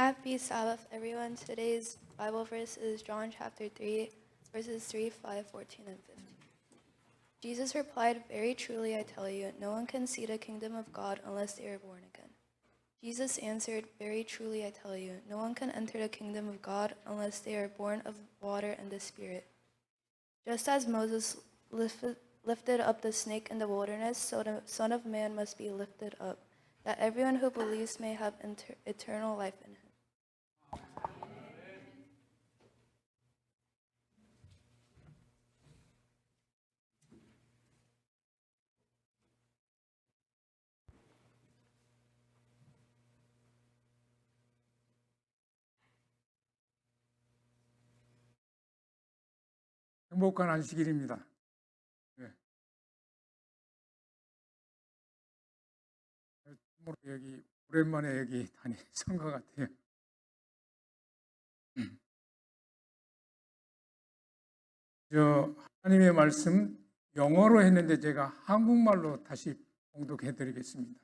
Happy Sabbath, everyone. Today's Bible verse is John chapter 3, verses 3, 5, 14, and 15. Jesus replied, "Very truly I tell you, no one can see the kingdom of God unless they are born again." Jesus answered, "Very truly I tell you, no one can enter the kingdom of God unless they are born of water and the Spirit. Just as Moses lifted up the snake in the wilderness, so the Son of Man must be lifted up, that everyone who believes may have eternal life in him." 행복한 안식일입니다. 네. 여기 오랜만에 여기 다니선 것 같아요. 하나님의 말씀 영어로 했는데 제가 한국말로 다시 봉독해 드리겠습니다.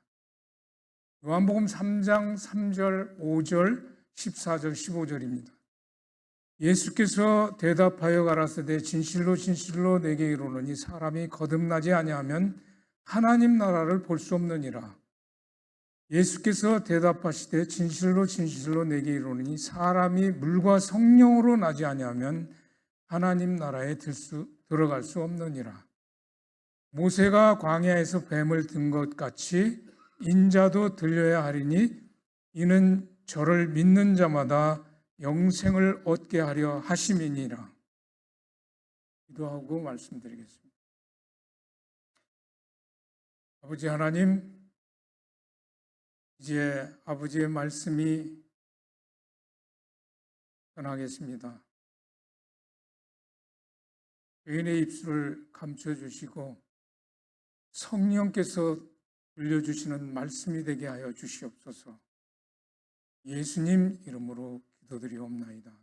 요한복음 3장 3절, 5절, 14절, 15절입니다. 예수께서 대답하여 가라사대 진실로 진실로 내게 이르노니 사람이 거듭나지 아니하면 하나님 나라를 볼 수 없느니라. 예수께서 대답하시되 진실로 진실로 내게 이르노니 사람이 물과 성령으로 나지 아니하면 하나님 나라에 들어갈 수 없느니라. 모세가 광야에서 뱀을 든 것 같이 인자도 들려야 하리니 이는 저를 믿는 자마다 영생을 얻게 하려 하심이니라. 기도하고 말씀드리겠습니다. 아버지 하나님, 이제 아버지의 말씀이 전하겠습니다. 죄인의 입술을 감춰주시고 성령께서 들려주시는 말씀이 되게 하여 주시옵소서. 예수님 이름으로 기도드리옵나이다.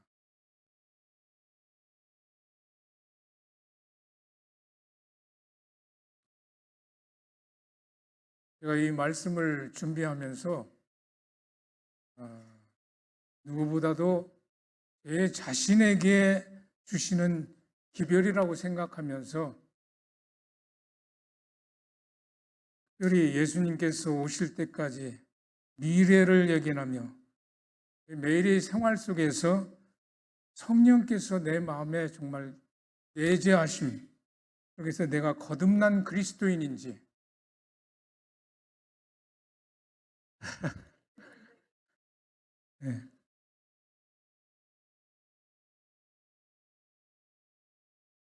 제가 이 말씀을 준비하면서 누구보다도 제 자신에게 주시는 기별이라고 생각하면서 특별히 예수님께서 오실 때까지 미래를 예견하며 매일의 생활 속에서 성령께서 내 마음에 정말 내재하심, 그래서 내가 거듭난 그리스도인인지 네.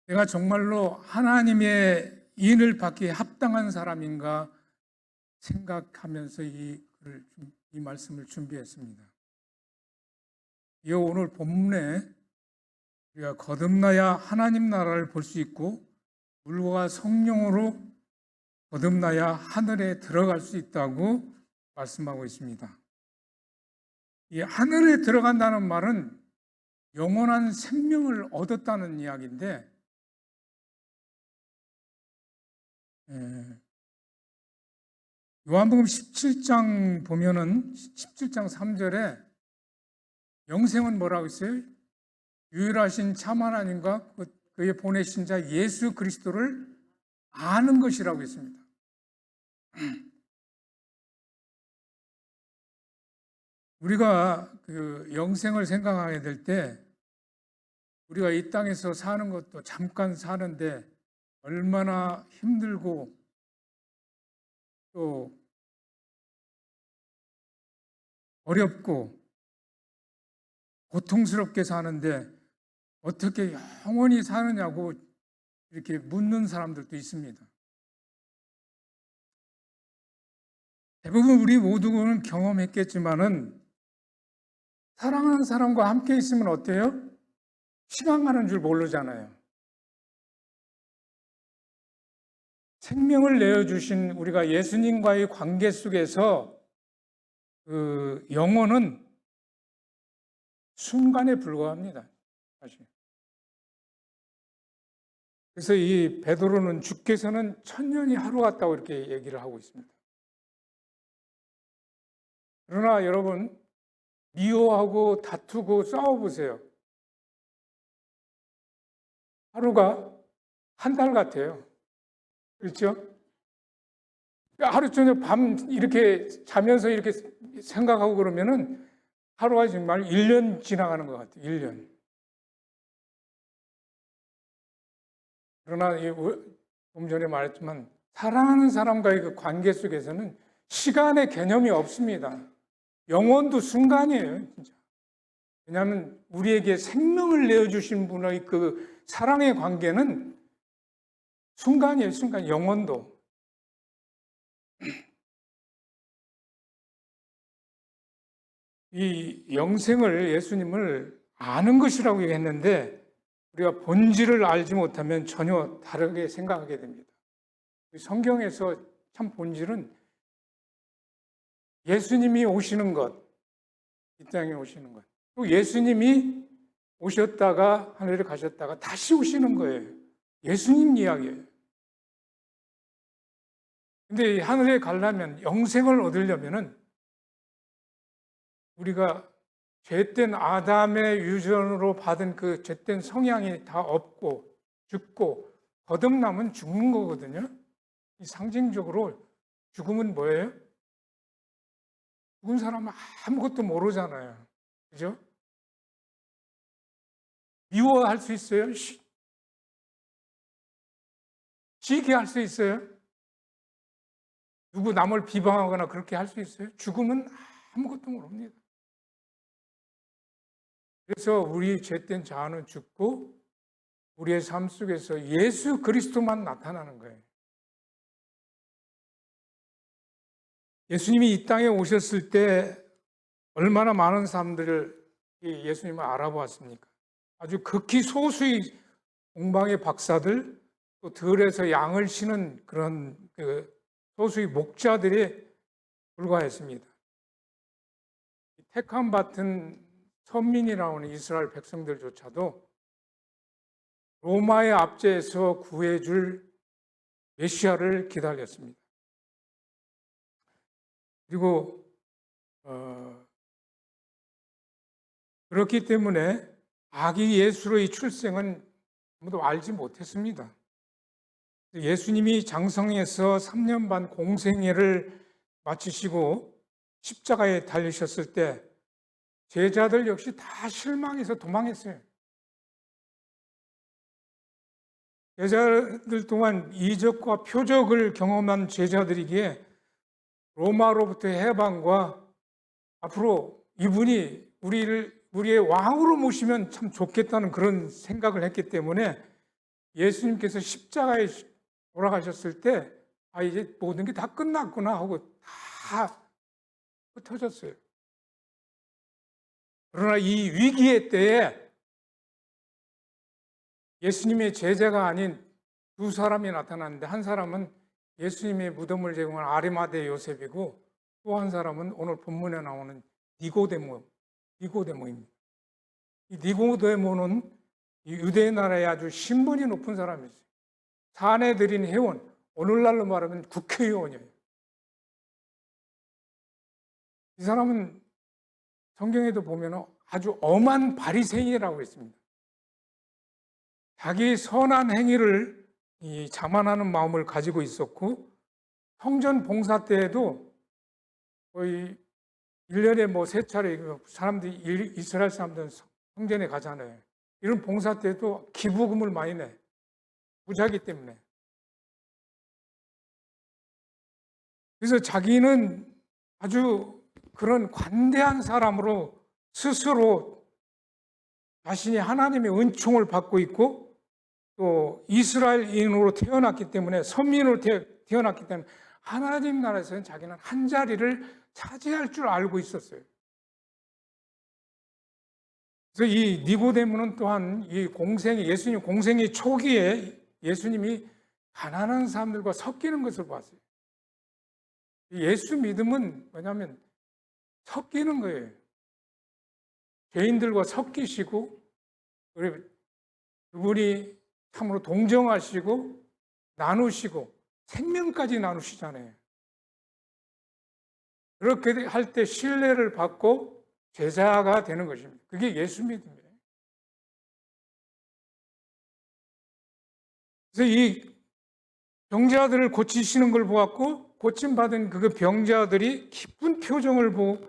내가 정말로 하나님의 인을 받기에 합당한 사람인가 생각하면서 이 말씀을 준비했습니다. 이 오늘 본문에 우리가 거듭나야 하나님 나라를 볼 수 있고 물과 성령으로 거듭나야 하늘에 들어갈 수 있다고 말씀하고 있습니다. 이 하늘에 들어간다는 말은 영원한 생명을 얻었다는 이야기인데 요한복음 17장 보면은 17장 3절에 영생은 뭐라고 했어요? 유일하신 참 하나님과 그의 보내신 자 예수 그리스도를 아는 것이라고 했습니다. 우리가 그 영생을 생각하게 될 때 우리가 이 땅에서 사는 것도 잠깐 사는데 얼마나 힘들고 또 어렵고 고통스럽게 사는데 어떻게 영원히 사느냐고 이렇게 묻는 사람들도 있습니다. 대부분 우리 모두는 경험했겠지만은 사랑하는 사람과 함께 있으면 어때요? 시간 가는 줄 모르잖아요. 생명을 내어주신 우리가 예수님과의 관계 속에서 그 영혼은 순간에 불과합니다. 사실. 그래서 이 베드로는 주께서는 천년이 하루 같다고 이렇게 얘기를 하고 있습니다. 그러나 여러분, 미워하고 다투고 싸워보세요. 하루가 한 달 같아요. 그렇죠? 하루 종일 밤 이렇게 자면서 이렇게 생각하고 그러면은 하루가 정말 1년 지나가는 것 같아요. 1년. 그러나 좀 전에 말했지만 사랑하는 사람과의 그 관계 속에서는 시간의 개념이 없습니다. 영원도 순간이에요, 진짜. 왜냐하면 우리에게 생명을 내어주신 분의 그 사랑의 관계는 순간이에요, 순간. 영원도. 이 영생을 예수님을 아는 것이라고 얘기했는데 우리가 본질을 알지 못하면 전혀 다르게 생각하게 됩니다. 성경에서 참 본질은 예수님이 오시는 것, 이 땅에 오시는 것, 또 예수님이 오셨다가 하늘에 가셨다가 다시 오시는 거예요. 예수님 이야기예요. 근데 하늘에 가려면 영생을 얻으려면은 우리가 죄된 아담의 유전으로 받은 그 죄된 성향이 다 없고 죽고 거듭나면 죽는 거거든요. 이 상징적으로 죽음은 뭐예요? 죽은 사람은 아무것도 모르잖아요. 그죠? 미워할 수 있어요? 시기할 수 있어요? 누구 남을 비방하거나 그렇게 할 수 있어요? 죽음은 아무것도 모릅니다. 그래서 우리 죄된 자아는 죽고 우리의 삶 속에서 예수 그리스도만 나타나는 거예요. 예수님이 이 땅에 오셨을 때 얼마나 많은 사람들을 예수님을 알아보았습니까? 아주 극히 소수의 공방의 박사들, 또 들에서 양을 치는 그런 그 소수의 목자들에 불과했습니다. 택함 받은 선민이라고 하는 이스라엘 백성들조차도 로마의 압제에서 구해줄 메시아를 기다렸습니다. 그리고 그렇기 때문에 아기 예수의 출생은 아무도 알지 못했습니다. 예수님이 장성에서 3년 반 공생애를 마치시고 십자가에 달리셨을 때 제자들 역시 다 실망해서 도망했어요. 제자들 동안 이적과 표적을 경험한 제자들이기에 로마로부터의 해방과 앞으로 이분이 우리의 왕으로 모시면 참 좋겠다는 그런 생각을 했기 때문에 예수님께서 십자가에 돌아가셨을 때 이제 모든 게 다 끝났구나 하고 다 흩어졌어요. 그러나 이 위기의 때에 예수님의 제자가 아닌 두 사람이 나타났는데 한 사람은 예수님의 무덤을 제공한 아리마대 요셉이고 또 한 사람은 오늘 본문에 나오는 니고데모입니다. 이 니고데모는 유대 나라의 아주 신분이 높은 사람이었어요. 사내들인 회원, 오늘날로 말하면 국회의원이에요. 이 사람은 성경에도 보면 아주 엄한 바리새인이라고 했습니다. 자기 선한 행위를 자만하는 마음을 가지고 있었고 성전 봉사 때에도 거의 1년에 뭐 3차례 사람들이 이스라엘 사람들은 성전에 가잖아요. 이런 봉사 때도 기부금을 많이 내. 부자기 때문에. 그래서 자기는 아주 그런 관대한 사람으로 스스로 자신이 하나님의 은총을 받고 있고 또 이스라엘인으로 태어났기 때문에 선민으로 태어났기 때문에 하나님 나라에서는 자기는 한 자리를 차지할 줄 알고 있었어요. 그래서 이 니고데모는 또한 예수님 공생의 초기에 예수님이 가난한 사람들과 섞이는 것을 봤어요. 예수 믿음은 뭐냐면 섞이는 거예요. 죄인들과 섞이시고 그분이 참으로 동정하시고 나누시고 생명까지 나누시잖아요. 그렇게 할 때 신뢰를 받고 제자가 되는 것입니다. 그게 예수 믿음이에요. 그래서 이 병자들을 고치시는 걸 보았고 고침받은 그 병자들이 기쁜 표정을 보고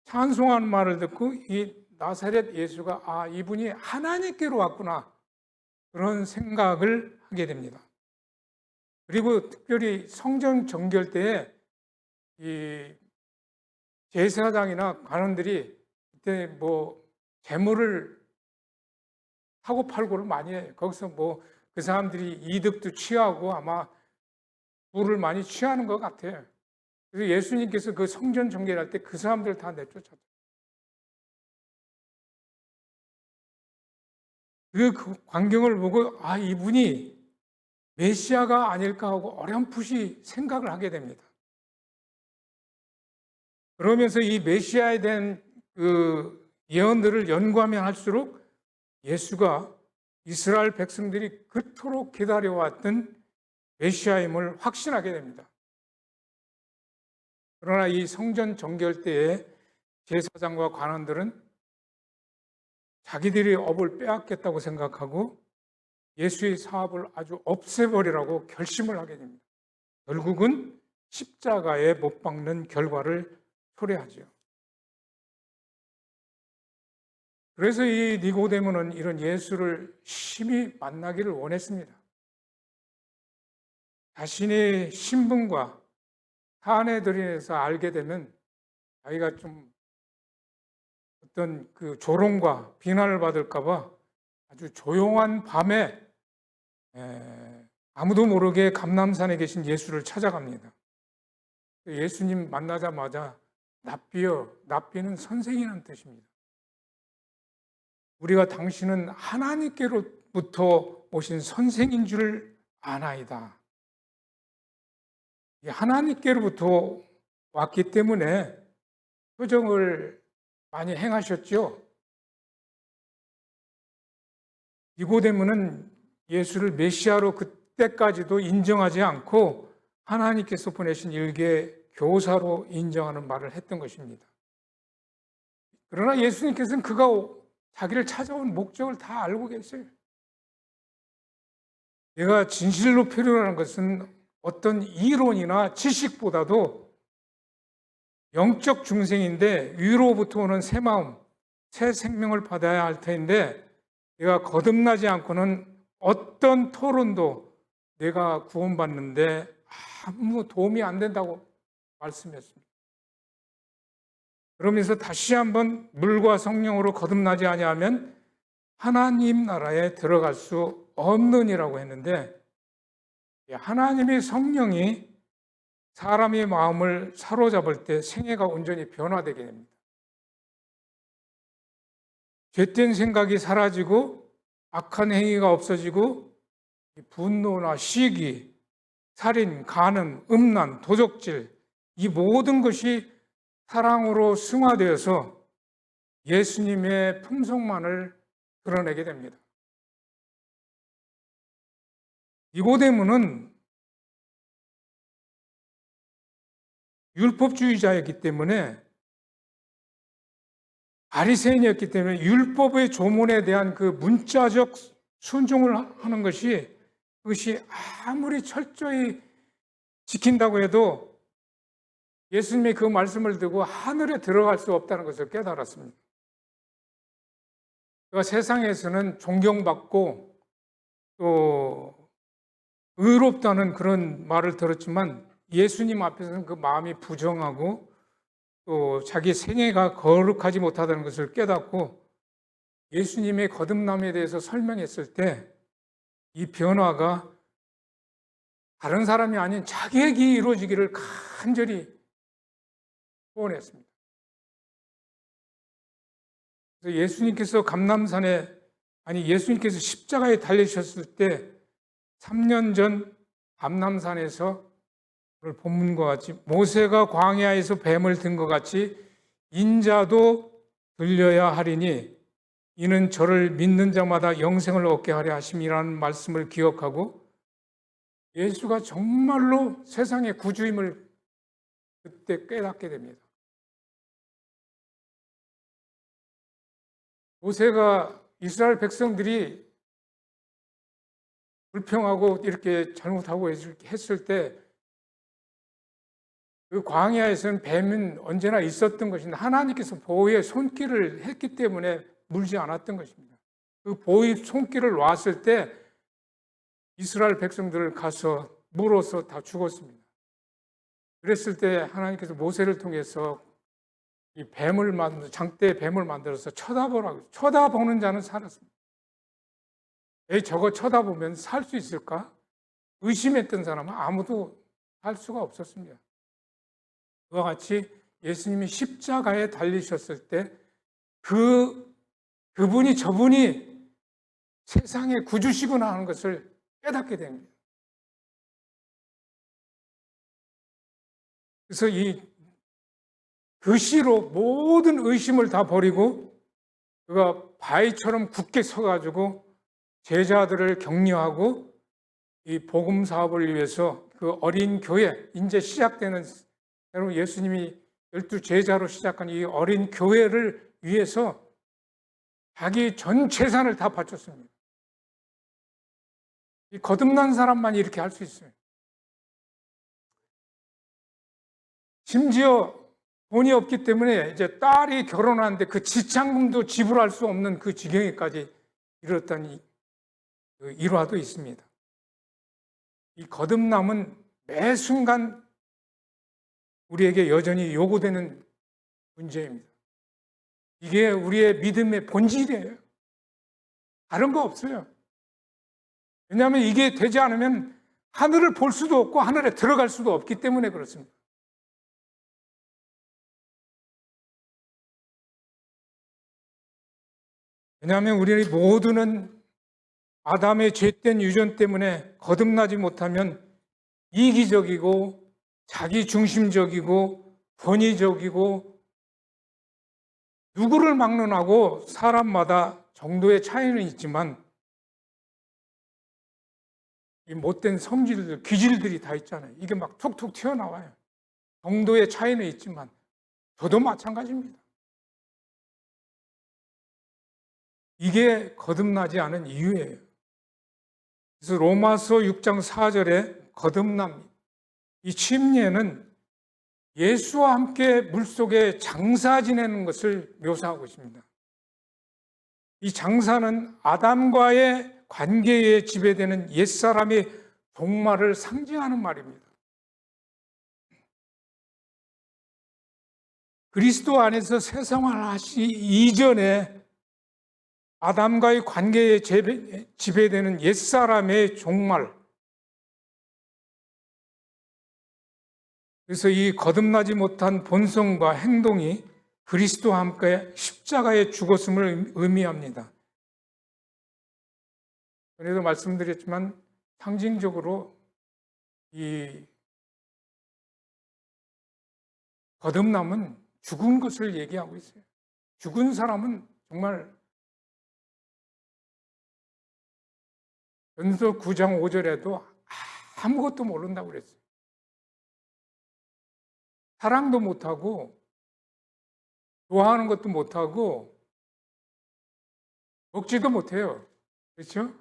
찬송하는 말을 듣고 이 나사렛 예수가 이분이 하나님께로 왔구나 그런 생각을 하게 됩니다. 그리고 특별히 성전 정결 때에 이 제사장이나 관원들이 그때 뭐 재물을 사고 팔고를 많이 해요. 거기서 뭐 그 사람들이 이득도 취하고 아마 부를 많이 취하는 것 같아요. 그래서 예수님께서 그 성전 정결할 때 그 사람들 다 내쫓았죠. 그 광경을 보고 이분이 메시아가 아닐까 하고 어렴풋이 생각을 하게 됩니다. 그러면서 이 메시아에 대한 그 예언들을 연구하면 할수록 예수가 이스라엘 백성들이 그토록 기다려왔던 메시아임을 확신하게 됩니다. 그러나 이 성전 정결 때에 제사장과 관원들은 자기들이 업을 빼앗겠다고 생각하고 예수의 사업을 아주 없애버리라고 결심을 하게 됩니다. 결국은 십자가에 못 박는 결과를 초래하죠. 그래서 이 니고데모는 이런 예수를 심히 만나기를 원했습니다. 자신의 신분과 사안에 들인해서 알게 되면 자기가 좀 어떤 그 조롱과 비난을 받을까봐 아주 조용한 밤에 아무도 모르게 감람산에 계신 예수를 찾아갑니다. 예수님 만나자마자 납비여, 납비는 선생이라는 뜻입니다. 우리가 당신은 하나님께로부터 오신 선생인 줄 아나이다. 하나님께로부터 왔기 때문에 표정을 많이 행하셨죠. 니고데모는 예수를 메시아로 그때까지도 인정하지 않고 하나님께서 보내신 일개 교사로 인정하는 말을 했던 것입니다. 그러나 예수님께서는 그가 자기를 찾아온 목적을 다 알고 계세요. 내가 진실로 필요한 것은 어떤 이론이나 지식보다도 영적 중생인데 위로부터 오는 새 마음, 새 생명을 받아야 할 터인데 내가 거듭나지 않고는 어떤 토론도 내가 구원받는데 아무 도움이 안 된다고 말씀했습니다. 그러면서 다시 한번 물과 성령으로 거듭나지 아니하면 하나님 나라에 들어갈 수 없느니라고 했는데 하나님의 성령이 사람의 마음을 사로잡을 때 생애가 온전히 변화되게 됩니다. 죄된 생각이 사라지고 악한 행위가 없어지고 분노나 시기, 살인, 간음, 음란, 도적질 이 모든 것이 사랑으로 승화되어서 예수님의 품성만을 드러내게 됩니다. 니고데모는 율법주의자였기 때문에 바리새인이었기 때문에 율법의 조문에 대한 그 문자적 순종을 하는 것이 그것이 아무리 철저히 지킨다고 해도 예수님의 그 말씀을 듣고 하늘에 들어갈 수 없다는 것을 깨달았습니다. 그러니까 세상에서는 존경받고 또 의롭다는 그런 말을 들었지만 예수님 앞에서는 그 마음이 부정하고 또 자기 생애가 거룩하지 못하다는 것을 깨닫고 예수님의 거듭남에 대해서 설명했을 때 이 변화가 다른 사람이 아닌 자기에게 이루어지기를 간절히 소원했습니다. 그래서 예수님께서 십자가에 달리셨을 때 3년 전 감람산에서 본문과 같이 모세가 광야에서 뱀을 든 것 같이 인자도 들려야 하리니 이는 저를 믿는 자마다 영생을 얻게 하려 하심이라는 말씀을 기억하고 예수가 정말로 세상의 구주임을 그때 깨닫게 됩니다. 모세가 이스라엘 백성들이 불평하고 이렇게 잘못하고 했을 때 그 광야에서는 뱀은 언제나 있었던 것인데 하나님께서 보호의 손길을 했기 때문에 물지 않았던 것입니다. 그 보호의 손길을 놨을 때 이스라엘 백성들을 가서 물어서 다 죽었습니다. 그랬을 때 하나님께서 모세를 통해서 이 장대의 뱀을 만들어서 쳐다보라고. 쳐다보는 자는 살았습니다. 저거 쳐다보면 살 수 있을까? 의심했던 사람은 아무도 살 수가 없었습니다. 그와 같이 예수님이 십자가에 달리셨을 때 그분이 저분이 세상의 구주시구나 하는 것을 깨닫게 됩니다. 그래서 그 시로 모든 의심을 다 버리고 그가 바위처럼 굳게 서가지고 제자들을 격려하고 이 복음 사업을 위해서 그 어린 교회, 이제 시작되는, 여러분 예수님이 12제자로 시작한 이 어린 교회를 위해서 자기 전 재산을 다 바쳤습니다. 이 거듭난 사람만이 이렇게 할 수 있어요. 심지어 돈이 없기 때문에 이제 딸이 결혼하는데 그 지참금도 지불할 수 없는 그 지경에까지 이르렀다는 일화도 있습니다. 이 거듭남은 매 순간 우리에게 여전히 요구되는 문제입니다. 이게 우리의 믿음의 본질이에요. 다른 거 없어요. 왜냐하면 이게 되지 않으면 하늘을 볼 수도 없고 하늘에 들어갈 수도 없기 때문에 그렇습니다. 왜냐하면 우리 모두는 아담의 죄된 유전 때문에 거듭나지 못하면 이기적이고 자기중심적이고 권위적이고 누구를 막론하고 사람마다 정도의 차이는 있지만 이 못된 성질들, 기질들이 다 있잖아요. 이게 막 툭툭 튀어나와요. 정도의 차이는 있지만 저도 마찬가지입니다. 이게 거듭나지 않은 이유예요. 그래서 로마서 6장 4절에 거듭남, 이 침례는 예수와 함께 물속에 장사 지내는 것을 묘사하고 있습니다. 이 장사는 아담과의 관계에 지배되는 옛사람의 종말을 상징하는 말입니다. 그리스도 안에서 새 생활하시 이전에 아담과의 관계에 지배되는 옛사람의 종말. 그래서 이 거듭나지 못한 본성과 행동이 그리스도와 함께 십자가에 죽었음을 의미합니다. 그래도 말씀드렸지만 상징적으로 이 거듭남은 죽은 것을 얘기하고 있어요. 죽은 사람은 정말 전서 9장 5절에도 아무것도 모른다고 그랬어요. 사랑도 못하고 좋아하는 것도 못하고 먹지도 못해요. 그렇죠?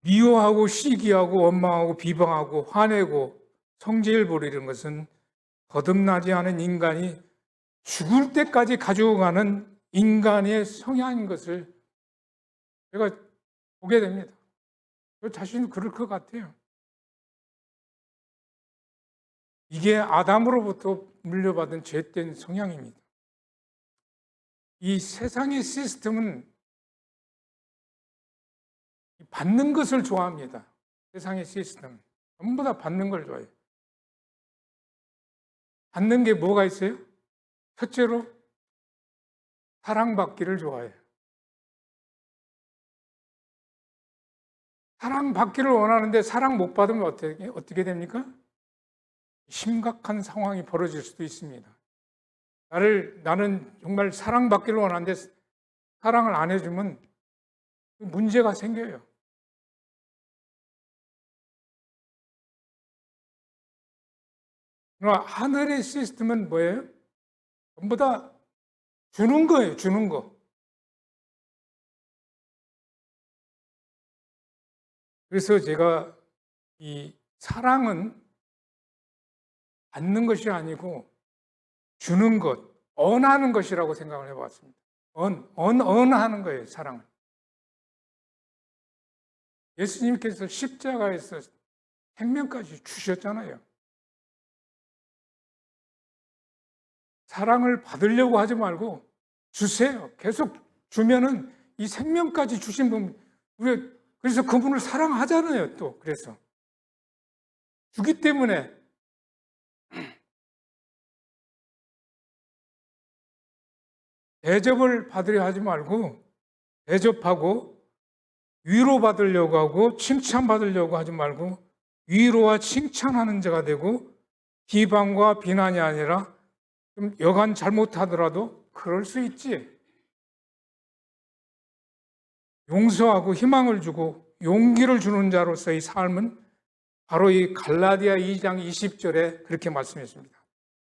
미워하고 시기하고 원망하고 비방하고 화내고 성질 부리는 것은 거듭나지 않은 인간이 죽을 때까지 가지고 가는 인간의 성향인 것을 제가 보게 됩니다. 저 자신은 그럴 것 같아요. 이게 아담으로부터 물려받은 죄된 성향입니다. 이 세상의 시스템은 받는 것을 좋아합니다. 세상의 시스템은 전부 다 받는 걸 좋아해요. 받는 게 뭐가 있어요? 첫째로 사랑받기를 좋아해요. 사랑받기를 원하는데 사랑 못 받으면 어떻게 됩니까? 심각한 상황이 벌어질 수도 있습니다. 나는 정말 사랑받기를 원하는데 사랑을 안 해주면 문제가 생겨요. 그러나 하늘의 시스템은 뭐예요? 전부 다 주는 거예요, 주는 거. 그래서 제가 이 사랑은 받는 것이 아니고 주는 것, 언하는 것이라고 생각을 해봤습니다. 언하는 거예요, 사랑은. 예수님께서 십자가에서 생명까지 주셨잖아요. 사랑을 받으려고 하지 말고 주세요. 계속 주면은 이 생명까지 주신 분, 그래서 그분을 사랑하잖아요, 또. 그래서. 주기 때문에 대접을 받으려 하지 말고 대접하고 위로받으려고 하고 칭찬받으려고 하지 말고 위로와 칭찬하는 자가 되고 비방과 비난이 아니라 좀 여간 잘못하더라도 그럴 수 있지. 용서하고 희망을 주고 용기를 주는 자로서의 삶은 바로 이 갈라디아 2장 20절에 그렇게 말씀했습니다.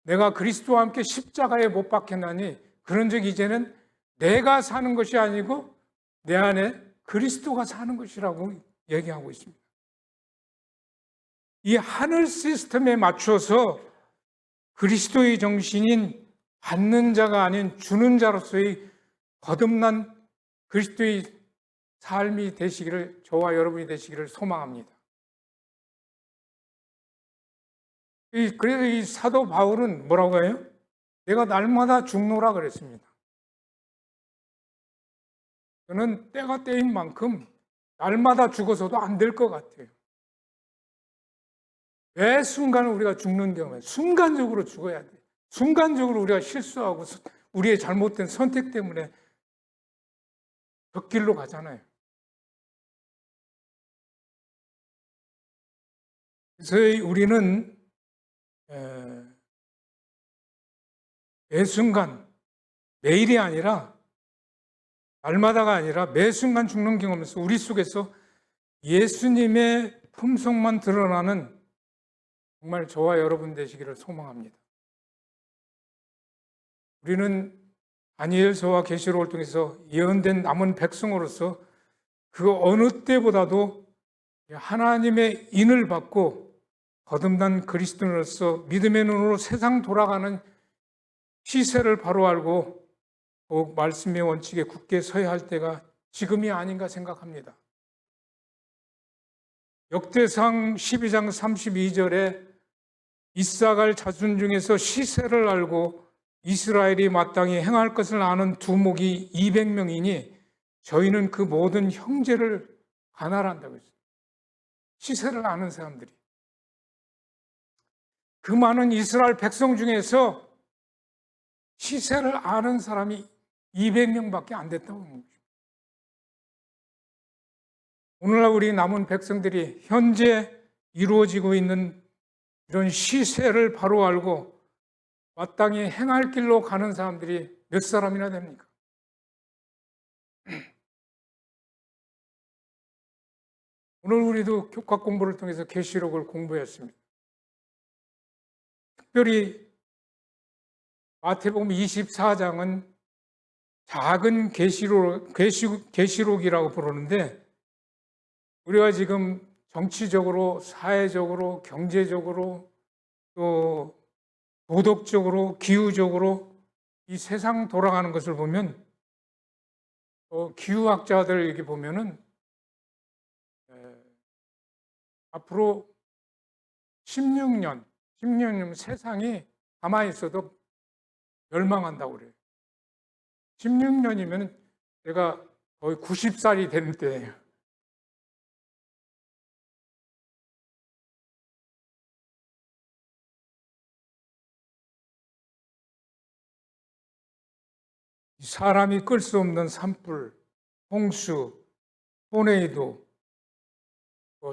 내가 그리스도와 함께 십자가에 못 박혔나니 그런즉 이제는 내가 사는 것이 아니고 내 안에 그리스도가 사는 것이라고 얘기하고 있습니다. 이 하늘 시스템에 맞춰서 그리스도의 정신인 받는 자가 아닌 주는 자로서의 거듭난 그리스도의 삶이 되시기를, 저와 여러분이 되시기를 소망합니다. 그래서 이 사도 바울은 뭐라고 해요? 내가 날마다 죽노라 그랬습니다. 저는 때가 때인 만큼 날마다 죽어서도 안 될 것 같아요. 매 순간 우리가 죽는 경우에 순간적으로 죽어야 돼. 순간적으로 우리가 실수하고 우리의 잘못된 선택 때문에 벽길로 가잖아요. 그래서 우리는 매 순간, 매일이 아니라 날마다가 아니라 매 순간 죽는 경험에서 우리 속에서 예수님의 품성만 드러나는 정말 저와 여러분 되시기를 소망합니다. 우리는 다니엘서와 계시록을 통해서 예언된 남은 백성으로서 그 어느 때보다도 하나님의 인을 받고 거듭난 그리스도인으로서 믿음의 눈으로 세상 돌아가는 시세를 바로 알고 더욱 말씀의 원칙에 굳게 서야 할 때가 지금이 아닌가 생각합니다. 역대상 12장 32절에 이사갈 자손 중에서 시세를 알고 이스라엘이 마땅히 행할 것을 아는 두목이 200명이니 저희는 그 모든 형제를 관할한다고 했어요. 시세를 아는 사람들이. 그 많은 이스라엘 백성 중에서 시세를 아는 사람이 200명밖에 안 됐다고 합니다. 오늘날 우리 남은 백성들이 현재 이루어지고 있는 이런 시세를 바로 알고 마땅히 행할 길로 가는 사람들이 몇 사람이나 됩니까? 오늘 우리도 교과 공부를 통해서 계시록을 공부했습니다. 특별히 마태복음 24장은 작은 계시록이라고 부르는데 우리가 지금 정치적으로, 사회적으로, 경제적으로 또 도덕적으로, 기후적으로 이 세상 돌아가는 것을 보면 기후학자들 이렇게 보면은 앞으로 16년 세상이 가만히 있어도 멸망한다고 그래요. 16년이면 제가 거의 90살이 되는 때예요. 사람이 끌 수 없는 산불, 홍수, 토네이도,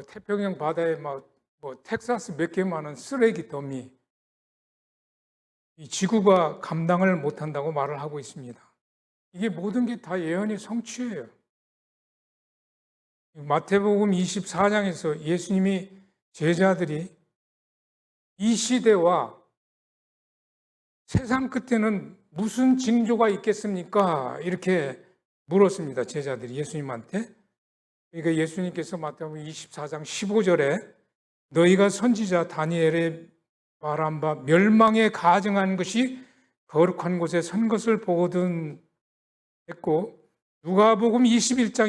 태평양 바다에 텍사스 몇 개만한 쓰레기 더미, 이 지구가 감당을 못한다고 말을 하고 있습니다. 이게 모든 게 다 예언의 성취예요. 마태복음 24장에서 예수님이 제자들이 이 시대와 세상 끝에는 무슨 징조가 있겠습니까? 이렇게 물었습니다. 제자들이 예수님한테. 그러니까 예수님께서 마태복음 24장 15절에 너희가 선지자 다니엘의 말한 바 멸망에 가증한 것이 거룩한 곳에 선 것을 보거든 했고, 누가복음 21장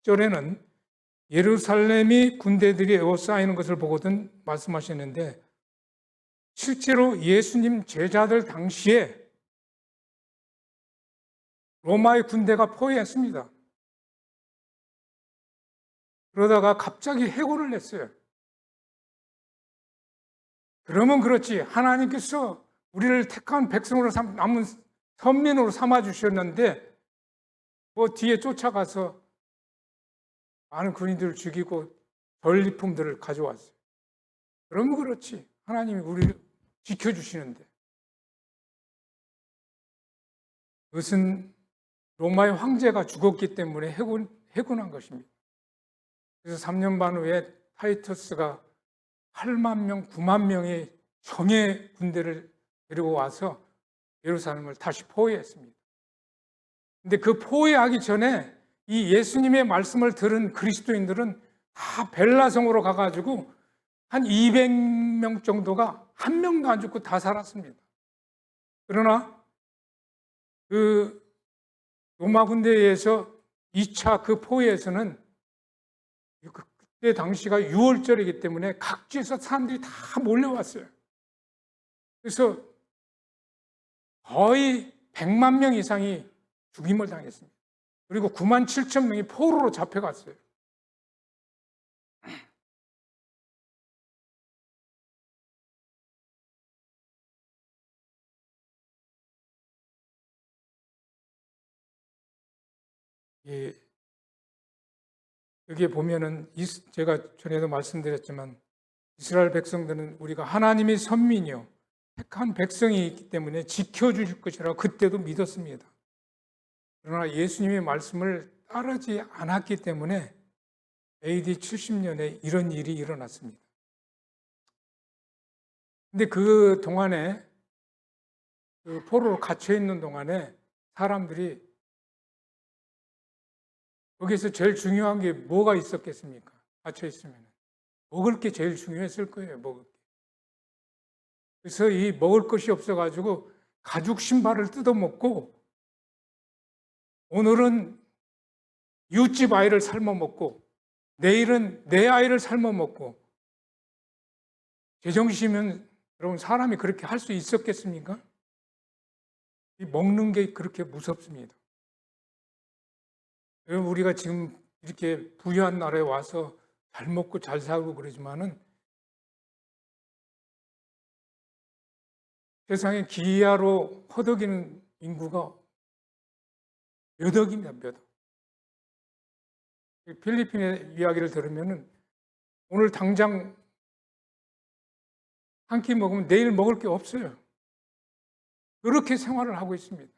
20절에는 예루살렘이 군대들이 에워싸이는 것을 보거든 말씀하셨는데, 실제로 예수님 제자들 당시에 로마의 군대가 포위했습니다. 그러다가 갑자기 해고를 냈어요. 그러면 그렇지, 하나님께서 우리를 택한 백성으로 남은 선민으로 삼아 주셨는데 뭐 뒤에 쫓아가서 많은 군인들을 죽이고 전리품들을 가져왔어요. 그러면 그렇지, 하나님이 우리를 지켜주시는데. 그것은 로마의 황제가 죽었기 때문에 해군한 것입니다. 그래서 3년 반 후에 타이터스가 8만 명, 9만 명의 정예 군대를 데리고 와서 예루살렘을 다시 포위했습니다. 근데 그 포위하기 전에 이 예수님의 말씀을 들은 그리스도인들은 다 벨라성으로 가가지고 한 200명 정도가 한 명도 안 죽고 다 살았습니다. 그러나 그 로마 군대에 의해서 2차 그 포위에서는 그때 당시가 6월절이기 때문에 각지에서 사람들이 다 몰려왔어요. 그래서 거의 100만 명 이상이 죽임을 당했습니다. 그리고 9만 7천 명이 포로로 잡혀갔어요. 여기에 보면은 제가 전에도 말씀드렸지만 이스라엘 백성들은 우리가 하나님의 선민이요 택한 백성이 있기 때문에 지켜주실 것이라고 그때도 믿었습니다. 그러나 예수님의 말씀을 따르지 않았기 때문에 AD 70년에 이런 일이 일어났습니다. 근데 그 동안에 그 포로로 갇혀 있는 동안에 사람들이 거기서 제일 중요한 게 뭐가 있었겠습니까? 갇혀 있으면 먹을 게 제일 중요했을 거예요. 먹을 게. 그래서 이 먹을 것이 없어가지고 가죽 신발을 뜯어먹고, 오늘은 이웃집 아이를 삶아 먹고 내일은 내 아이를 삶아 먹고, 제정신이면 여러분 사람이 그렇게 할 수 있었겠습니까? 이 먹는 게 그렇게 무섭습니다. 우리가 지금 이렇게 부유한 나라에 와서 잘 먹고 잘 살고 그러지만은 세상에 기아로 허덕이는 인구가 몇 억입니다, 몇 억. 필리핀의 이야기를 들으면은 오늘 당장 한 끼 먹으면 내일 먹을 게 없어요. 그렇게 생활을 하고 있습니다.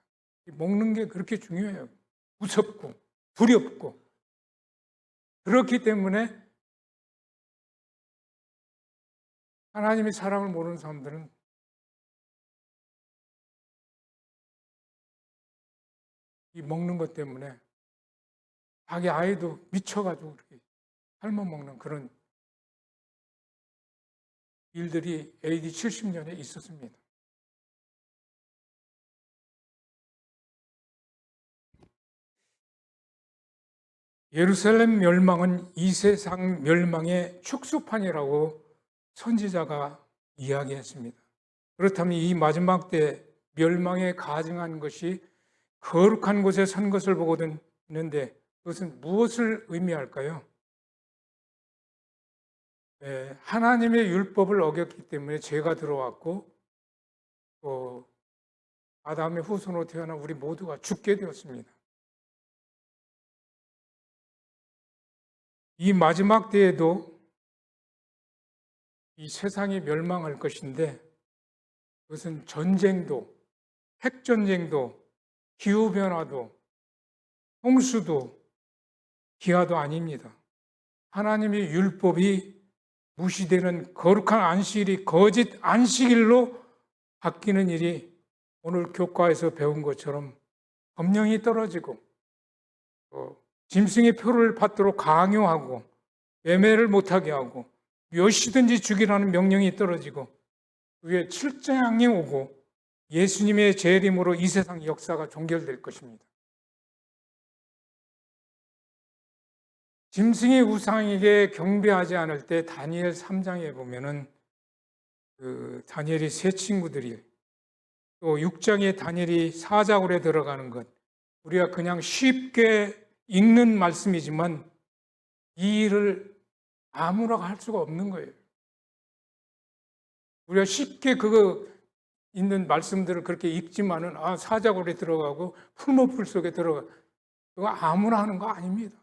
먹는 게 그렇게 중요해요. 무섭고 두렵고. 그렇기 때문에 하나님의 사랑을 모르는 사람들은 이 먹는 것 때문에 자기 아이도 미쳐가지고 그렇게 삶아 먹는 그런 일들이 AD 70년에 있었습니다. 예루살렘 멸망은 이 세상 멸망의 축소판이라고 선지자가 이야기했습니다. 그렇다면 이 마지막 때 멸망에 가증한 것이 거룩한 곳에 선 것을 보거든 있는데 그것은 무엇을 의미할까요? 하나님의 율법을 어겼기 때문에 죄가 들어왔고 또 아담의 후손으로 태어난 우리 모두가 죽게 되었습니다. 이 마지막 때에도 이 세상이 멸망할 것인데 그것은 전쟁도, 핵전쟁도, 기후변화도, 홍수도, 기아도 아닙니다. 하나님의 율법이 무시되는 거룩한 안식일이 거짓 안식일로 바뀌는 일이 오늘 교과에서 배운 것처럼 법령이 떨어지고 짐승의 표를 받도록 강요하고 매매를 못하게 하고 무엇이든지 죽이라는 명령이 떨어지고 그게 칠장이 오고 예수님의 재림으로 이 세상 역사가 종결될 것입니다. 짐승의 우상에게 경배하지 않을 때 다니엘 3장에 보면은 다니엘이 세 친구들이 또 6장에 다니엘이 사자굴에 들어가는 것, 우리가 그냥 쉽게 읽는 말씀이지만 이 일을 아무나 할 수가 없는 거예요. 우리가 쉽게 그거 있는 말씀들을 그렇게 읽지만은 사자굴에 들어가고 풀무불 속에 들어가, 그거 아무나 하는 거 아닙니다.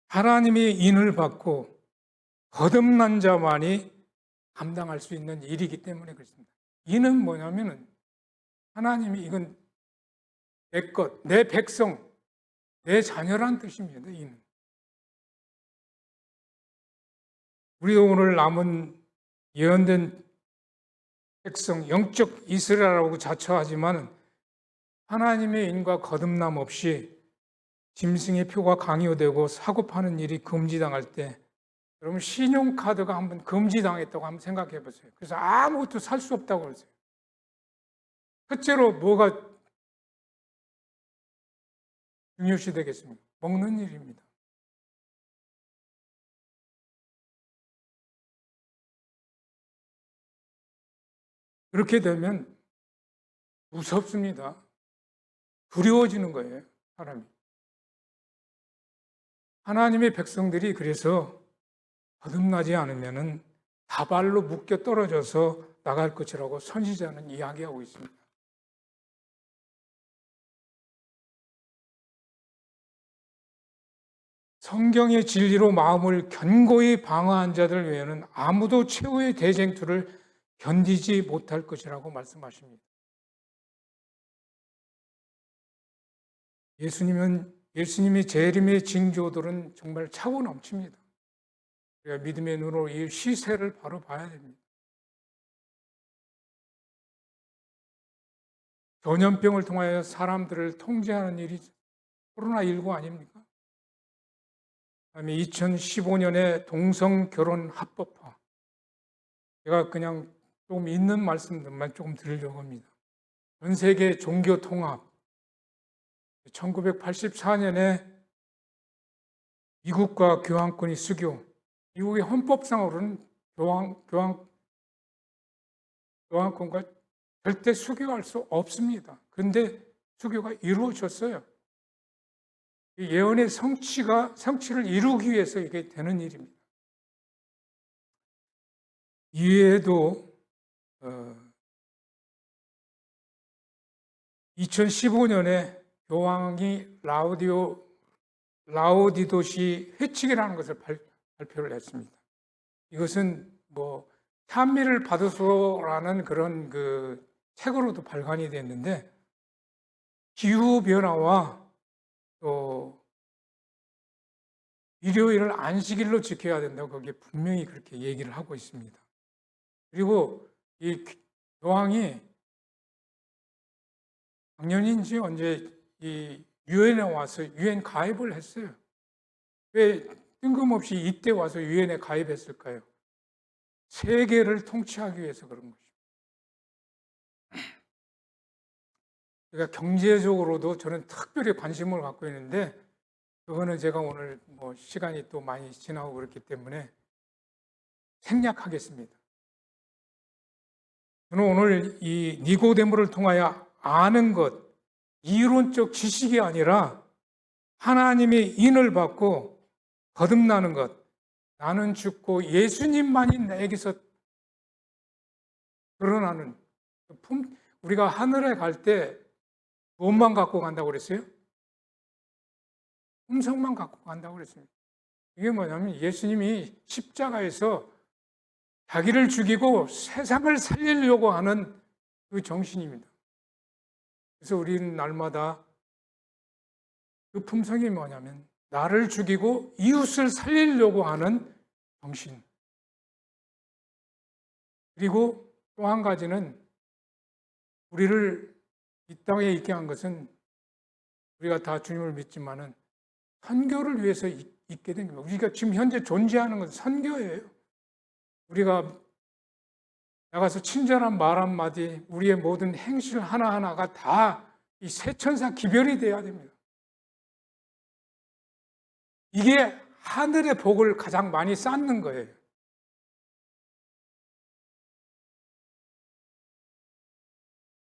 하나님의 인을 받고 거듭난 자만이 감당할 수 있는 일이기 때문에 그렇습니다. 인은 뭐냐면은 하나님이 이건 내 것, 내 백성, 내 자녀란 뜻입니다. 인은. 우리도 오늘 남은 예언된 백성, 영적 이스라엘이라고 자처하지만 하나님의 인과 거듭남 없이 짐승의 표가 강요되고 사고 파는 일이 금지당할 때 여러분 신용카드가 한번 금지당했다고 한번 생각해 보세요. 그래서 아무것도 살 수 없다고 그러세요. 첫째로 뭐가 중요시 되겠습니까? 먹는 일입니다. 그렇게 되면 무섭습니다. 두려워지는 거예요, 사람이. 하나님의 백성들이 그래서 거듭나지 않으면은 다발로 묶여 떨어져서 나갈 것이라고 선지자는 이야기하고 있습니다. 성경의 진리로 마음을 견고히 방어한 자들 외에는 아무도 최후의 대쟁투를 견디지 못할 것이라고 말씀하십니다. 예수님의 재림의 징조들은 정말 차고 넘칩니다. 우리가 믿음의 눈으로 이 시세를 바로 봐야 됩니다. 전염병을 통하여 사람들을 통제하는 일이 코로나19 아닙니까? 그다음에 2015년에 동성 결혼 합법화. 제가 그냥 조금 있는 말씀들만 조금 드리려고 합니다. 전 세계 종교 통합. 1984년에 미국과 교황권이 수교. 미국의 헌법상으로는 교황권과 절대 수교할 수 없습니다. 그런데 수교가 이루어졌어요. 예언의 성취를 이루기 위해서 이게 되는 일입니다. 이외에도 2015년에 교황이 라우디도시 회칙이라는 것을 발표를 했습니다. 이것은 찬미를 받으소라는 그런 책으로도 발간이 됐는데 기후 변화와 또 일요일을 안식일로 지켜야 된다고 거기에 분명히 그렇게 얘기를 하고 있습니다. 그리고 이 교황이 작년인지 언제 이 유엔에 와서 유엔 가입을 했어요. 왜 뜬금없이 이때 와서 유엔에 가입했을까요? 세계를 통치하기 위해서 그런 것입니다. 그러니까 경제적으로도 저는 특별히 관심을 갖고 있는데 그거는 제가 오늘 시간이 또 많이 지나고 그렇기 때문에 생략하겠습니다. 저는 오늘 이 니고데모를 통하여 아는 것, 이론적 지식이 아니라 하나님의 인을 받고 거듭나는 것, 나는 죽고 예수님만이 내게서 드러나는 우리가 하늘에 갈 때 무엇만 갖고 간다고 그랬어요? 음성만 갖고 간다고 그랬습니다. 이게 뭐냐면 예수님이 십자가에서 자기를 죽이고 세상을 살리려고 하는 그 정신입니다. 그래서 우리는 날마다 그 품성이 뭐냐면 나를 죽이고 이웃을 살리려고 하는 정신. 그리고 또 한 가지는 우리를 이 땅에 있게 한 것은 우리가 다 주님을 믿지만은 선교를 위해서 있게 된 겁니다. 우리가 지금 현재 존재하는 것은 선교예요. 우리가 나가서 친절한 말 한마디, 우리의 모든 행실 하나하나가 다 이 세천사 기별이 돼야 됩니다. 이게 하늘의 복을 가장 많이 쌓는 거예요.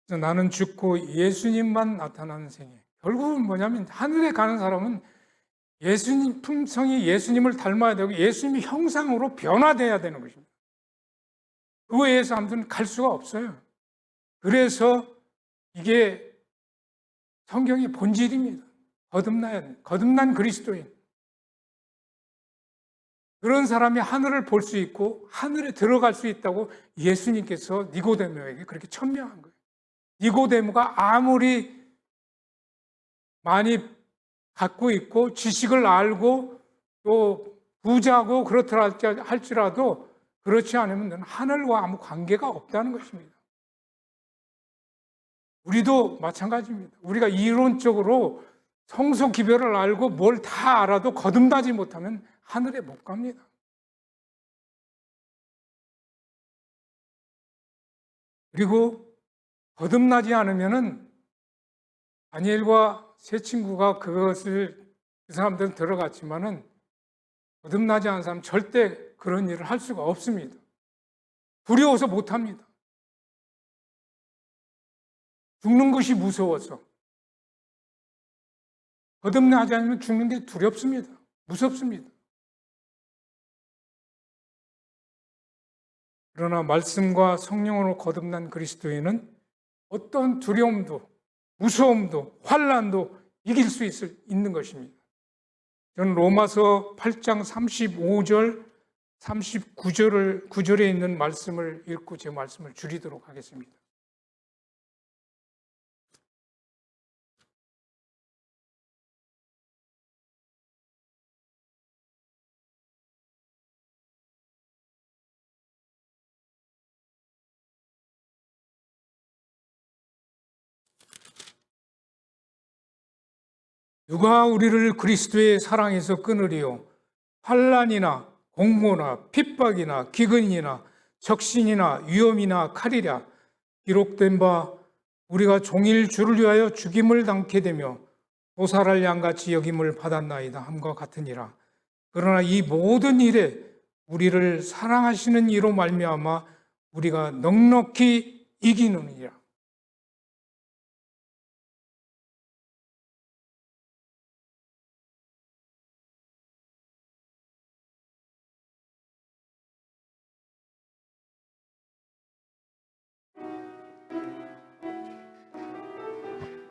그래서 나는 죽고 예수님만 나타나는 생애. 결국은 뭐냐면 하늘에 가는 사람은 예수님 품성이 예수님을 닮아야 되고 예수님의 형상으로 변화돼야 되는 것입니다. 그 외의 사람들은 갈 수가 없어요. 그래서 이게 성경의 본질입니다. 거듭난 그리스도인. 그런 사람이 하늘을 볼 수 있고 하늘에 들어갈 수 있다고 예수님께서 니고데모에게 그렇게 천명한 거예요. 니고데모가 아무리 많이 갖고 있고 지식을 알고 또 부자고 그렇더라 할지라도 그렇지 않으면 너는 하늘과 아무 관계가 없다는 것입니다. 우리도 마찬가지입니다. 우리가 이론적으로 성소 기별을 알고 뭘 다 알아도 거듭나지 못하면 하늘에 못 갑니다. 그리고 거듭나지 않으면은 다니엘과 세 친구가 그 사람들은 들어갔지만은 거듭나지 않은 사람은 절대 그런 일을 할 수가 없습니다. 두려워서 못 합니다. 죽는 것이 무서워서. 거듭나지 않으면 죽는 게 두렵습니다. 무섭습니다. 그러나 말씀과 성령으로 거듭난 그리스도인은 어떤 두려움도 무서움도 환난도 이길 수 있는 것입니다. 저는 로마서 8장 35절 39절에 있는 말씀을 읽고 제 말씀을 줄이도록 하겠습니다. 누가 우리를 그리스도의 사랑에서 끊으리요? 환난이나 공고나 핍박이나 기근이나 적신이나 위험이나 칼이랴. 기록된 바 우리가 종일 주를 위하여 죽임을 당케 되며 도살할 양같이 여김을 받았나이다 함과 같으니라. 그러나 이 모든 일에 우리를 사랑하시는 이로 말미암아 우리가 넉넉히 이기느니라.